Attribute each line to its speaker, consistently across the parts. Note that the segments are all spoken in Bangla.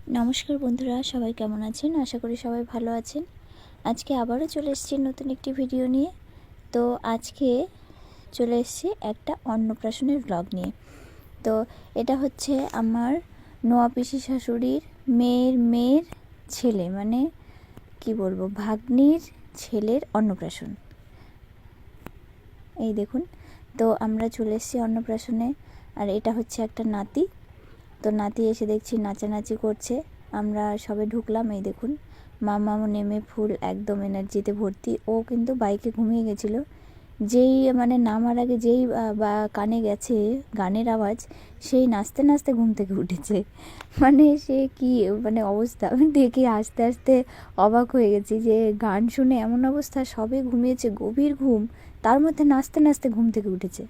Speaker 1: নমস্কার বন্ধুরা, সবাই কেমন আছেন? আশা করি সবাই ভালো আছেন। আজকে আবারও চলে এসেছি নতুন একটি ভিডিও নিয়ে। তো আজকে চলে এসেছি একটা অন্নপ্রাশনের ব্লগ নিয়ে। তো এটা হচ্ছে আমার নোয়া পিসি শাশুড়ির মেয়ের ছেলে, মানে কি বলবো, ভাগ্নির ছেলের অন্নপ্রাশন। এই দেখুন, তো আমরা চলে এসেছি অন্নপ্রাশনে। আর এটা হচ্ছে একটা নাতি। তো নাতি এসে দেখছি নাচানাচি করছে। আমরা সবে ঢুকলাম। এই দেখুন, মামাও নেমে ফুল একদম এনার্জিতে ভর্তি। ও কিন্তু বাইকে ঘুমিয়ে গেছিলো। যেই মানে নামার আগে যেই বা কানে গেছে গানের আওয়াজ, সেই নাচতে নাচতে ঘুম থেকে উঠেছে। মানে সে কি মানে অবস্থা, আমি দেখে আস্তে আস্তে অবাক হয়ে গেছি যে গান শুনে এমন অবস্থা, সবে ঘুমিয়েছে, গভীর ঘুম, তার মধ্যে নাচতে নাচতে ঘুম থেকে উঠেছে।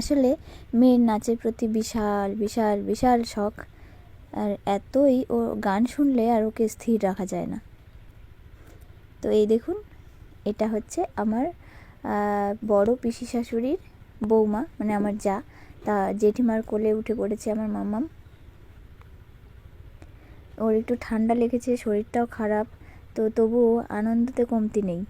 Speaker 1: আসলে মেয়ের নাচের প্রতি বিশাল বিশাল বিশাল শখ। আর এতই ও গান শুনলে আর ওকে স্থির রাখা যায় না। তো এই দেখুন, এটা হচ্ছে আমার বড় পিসি শাশুড়ির বৌমা, মানে আমার যা। তা জেঠিমার কোলে উঠে পড়েছে আমার মাম্মাম। ওর একটু ঠান্ডা লেগেছে, শরীরটাও খারাপ, তো তবুও আনন্দতে কমতি নেই।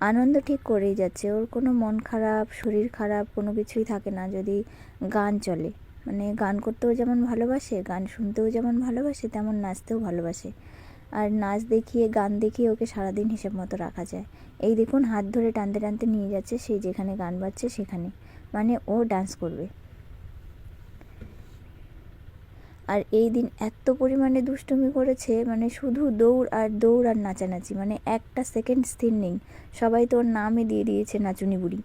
Speaker 1: আনন্দ ঠিক করেই যাচ্ছে। ওর কোনো মন খারাপ, শরীর খারাপ কোনো কিছুই থাকে না যদি গান চলে। মানে গান করতেও যেমন ভালোবাসে, গান শুনতেও যেমন ভালোবাসে, তেমন নাচতেও ভালোবাসে। আর নাচ দেখিয়ে, গান দেখিয়ে ওকে সারাদিন হিসেব মতো রাখা যায়। এই দেখুন, হাত ধরে টানতে টানতে নিয়ে যাচ্ছে সেই যেখানে গান বাজছে সেখানে, মানে ও ডান্স করবে। আর এই দিন এত পরিমাণে দুষ্টুমি করেছে, মানে শুধু দৌড় আর দৌড় আর নাচানাচি, মানে একটা সেকেন্ড স্থির নেই। সবাই তো ওর নামই দিয়ে দিয়েছে নাচুনি বুড়ি।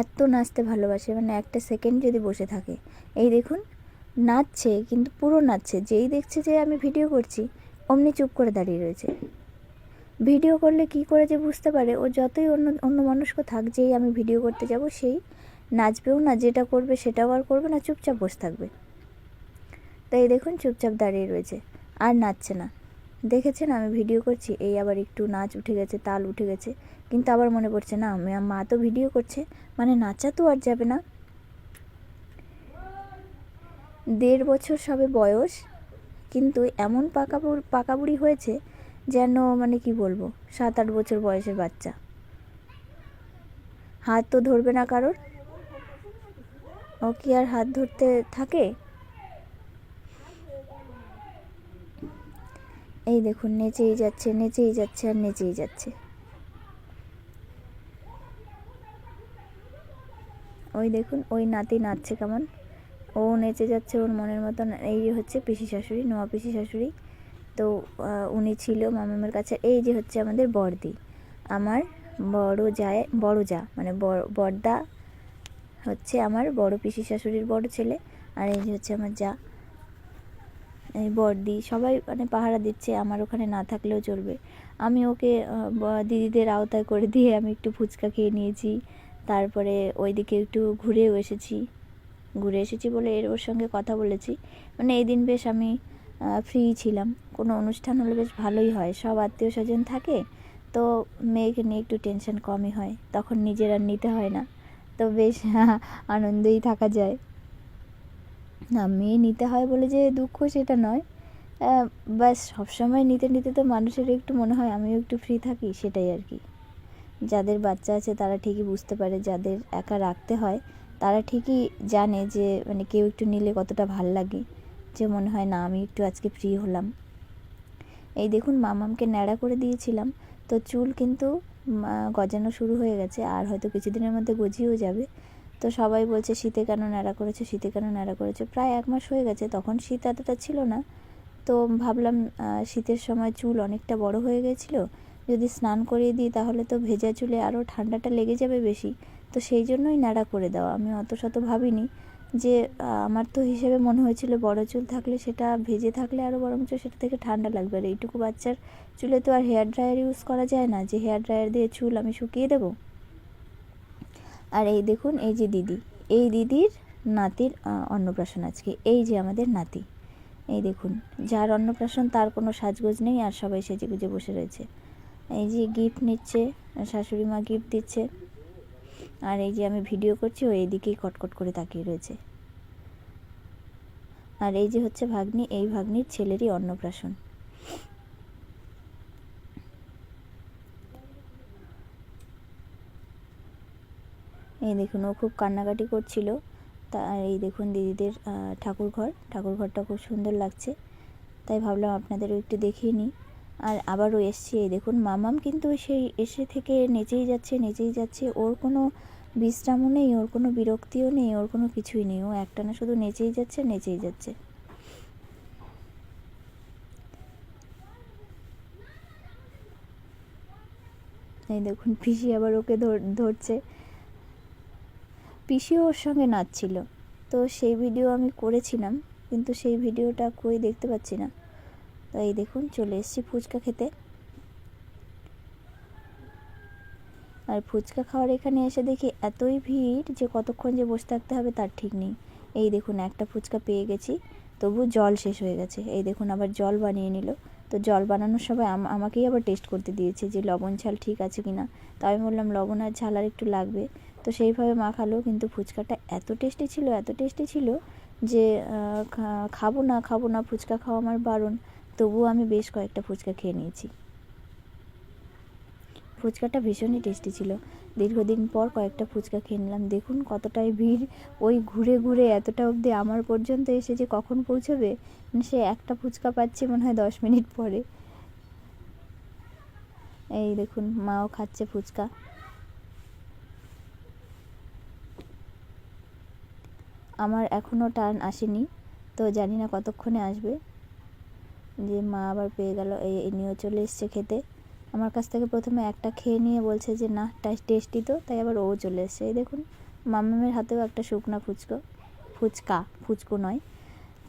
Speaker 1: এত নাচতে ভালোবাসে, মানে একটা সেকেন্ড যদি বসে থাকে। এই দেখুন, নাচছে, কিন্তু পুরো নাচছে। যেই দেখছে যে আমি ভিডিও করছি, অমনি চুপ করে দাঁড়িয়ে রয়েছে। ভিডিও করলে কি করে যে বুঝতে পারে, ও যতই অন্য মানুষকে থাক, যেই আমি ভিডিও করতে যাব সেই নাচবেও না, যেটা করবে সেটাও আর করবে না, চুপচাপ বসে থাকবে। তাই দেখুন, চুপচাপ দাঁড়িয়ে রয়েছে, আর নাচছে না। দেখেছেন আমি ভিডিও করছি, এই আবার একটু নাচ উঠে গেছে, তাল উঠে গেছে, কিন্তু আবার মনে পড়ছে না মা তো ভিডিও করছে, মানে নাচা তো আর যাবে না। 1.5 বছর সবে বয়স, কিন্তু এমন পাকা বুড়ি হয়েছে যেন, মানে কি বলবো, 7-8 বছর বয়সের বাচ্চা। হাত তো ধরবে না কারোর, ও কি আর হাত ধরতে থাকে? এই দেখুন, নেচেই যাচ্ছে, নেচেই যাচ্ছে, আর নেচেই যাচ্ছে। ওই দেখুন, ওই নাতি নাচছে কেমন, ও নেচে যাচ্ছে ওর মনের মতন। এই হচ্ছে পিসি শাশুড়ি, নোয়া পিসি শাশুড়ি। তো উনি ছিল মামামের কাছে। এই যে হচ্ছে আমাদের বড়দি, আমার বড় যা, মানে বড়দা হচ্ছে আমার বড় পিসি শাশুড়ির বড় ছেলে। আর এই যে হচ্ছে আমার যা, এই বড়দি। সবাই মানে পাহারা দিচ্ছে, আমার ওখানে না থাকলেও চলবে। আমি ওকে দিদিদের আওতায় করে দিয়ে আমি একটু ফুচকা খেয়ে নিয়েছি। তারপরে ওইদিকে একটু ঘুরে এসেছি বলে ওর সঙ্গে কথা বলেছি। মানে এই দিন বেশ আমি ফ্রি ছিলাম। কোনো অনুষ্ঠান হলে বেশ ভালোই হয়, সব আত্মীয় স্বজন থাকে, তো মেয়েকে নিয়ে একটু টেনশন কমই হয়, তখন নিজের আর নিতে হয় না, তো বেশ আনন্দেই থাকা যায়। না, মেয়ে নিতে হয় বলে যে দুঃখ সেটা নয়, ব্যাস সবসময় নিতে নিতে তো মানুষের একটু মনে হয় আমিও একটু ফ্রি থাকি, সেটাই আর কি। যাদের বাচ্চা আছে তারা ঠিকই বুঝতে পারে, যাদের একা রাখতে হয় তারা ঠিকই জানে যে মানে কেউ একটু নিলে কতটা ভাল লাগে, যে মনে হয় না আমি একটু আজকে ফ্রি হলাম। এই দেখুন, মামামকে ন্যাড়া করে দিয়েছিলাম, তো চুল কিন্তু গজানো শুরু হয়ে গেছে, আর হয়তো কিছুদিনের মধ্যে গজিয়েও যাবে। তো সবাই বলছে শীতে কেন ন্যাড়া করেছে, শীতে কেন ন্যাড়া করেছে। প্রায় 1 মাস হয়ে গেছে, তখন শীত এতটা ছিল না। তো ভাবলাম শীতের সময় চুল অনেকটা বড় হয়ে গেছিলো, যদি স্নান করিয়ে দিই তাহলে তো ভেজা চুলে আরও ঠান্ডাটা লেগে যাবে বেশি। তো সেই জন্যই ন্যাড়া করে দেওয়া। আমি অত শত ভাবিনি যে আমার তো হিসেবে মনে হয়েছিল বড় চুল থাকলে সেটা ভেজে থাকলে আরও বরঞ্চ সেটা থেকে ঠান্ডা লাগবে। আর এইটুকু বাচ্চার চুলে তো আর হেয়ার ড্রায়ার ইউজ করা যায় না, যে হেয়ার ড্রায়ার দিয়ে চুল আমি শুকিয়ে দেবো। আর এই দেখুন, এই যে দিদি, এই দিদির নাতির অন্নপ্রাশন আজকে। এই যে আমাদের নাতি, এই দেখুন, যার অন্নপ্রাশন তার কোনো সাজগোজ নেই, আর সবাই সেজেগুজে বসে রয়েছে। এই যে গিফট নিচ্ছে, শাশুড়ি মা গিফট দিচ্ছে, আর এই যে আমি ভিডিও করছি, ও এইদিকেই কটকট করে তাকিয়ে রয়েছে। আর এই যে হচ্ছে ভাগ্নি, এই ভাগ্নির ছেলেরই অন্নপ্রাশন। এই দেখুন ও খুব কান্নাকাটি করছিল। তা এই দেখুন দিদিদের ঠাকুরঘরটা খুব সুন্দর লাগছে, তাই ভাবলাম আপনাদেরও একটু দেখিয়ে নিই। আর আবারও এসছি, এই দেখুন মামাম কিন্তু সেই এসে থেকে নেচেই যাচ্ছে। ওর কোনো বিশ্রামও নেই, ওর কোনো বিরক্তিও নেই, ওর কোনো কিছুই নেই। ও একটানা শুধু নেচেই যাচ্ছে। এই দেখুন পিসি আবার ওকে ধরছে। পিসিও ওর সঙ্গে নাচছিল, তো সেই ভিডিও আমি করেছিলাম, কিন্তু সেই ভিডিওটা কই দেখতে পাচ্ছি না। তো এই দেখুন চলে এসেছি ফুচকা খেতে। আর ফুচকা খাওয়ার এখানে এসে দেখি এতই ভিড় যে কতক্ষণ যে বসে থাকতে হবে তার ঠিক নেই। এই দেখুন একটা ফুচকা পেয়ে গেছি, তবু জল শেষ হয়ে গেছে। এই দেখুন আবার জল বানিয়ে নিল। তো জল বানানোর সময় আমাকেই আবার টেস্ট করতে দিয়েছে যে লবণ ঝাল ঠিক আছে কি না। তো আমি বললাম লবণ আর ঝাল আর একটু লাগবে। তো সেইভাবে মাখালো, কিন্তু ফুচকাটা এত টেস্টি ছিল যে খাবো না, ফুচকা খাওয়া আমার বারণ, তবুও আমি বেশ কয়েকটা ফুচকা খেয়ে নিয়েছি। ফুচকাটা ভীষণই টেস্টি ছিল। দীর্ঘদিন পর কয়েকটা ফুচকা খেয়ে নিলাম। দেখুন কতটাই ভিড়, ওই ঘুরে এতটা অবধি আমার পর্যন্ত এসে যে কখন পৌঁছবে, সে একটা ফুচকা পাচ্ছি মনে হয় 10 মিনিট পরে। এই দেখুন মাও খাচ্ছে ফুচকা। আমার এখনও টার্ন আসেনি, তো জানি না কতক্ষণে আসবে। যে মা আবার পেয়ে গেল, এই নিয়েও চলে এসছে খেতে। আমার কাছ থেকে প্রথমে একটা খেয়ে নিয়ে বলছে যে না টেস্টি তো, তাই আবার ও চলে এসছে। এই দেখুন মামামের হাতেও একটা শুকনা ফুচকো নয়।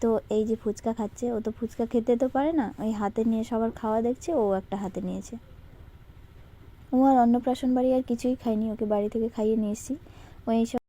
Speaker 1: তো এই যে ফুচকা খাচ্ছে, ও তো ফুচকা খেতে তো পারে না, ওই হাতে নিয়ে সবার খাওয়া দেখছে, ও একটা হাতে নিয়েছে। ও আর অন্নপ্রাশন বাড়ি আর কিছুই খায়নি, ওকে বাড়ি থেকে খাইয়ে নিয়ে এসেছি। ও এইসব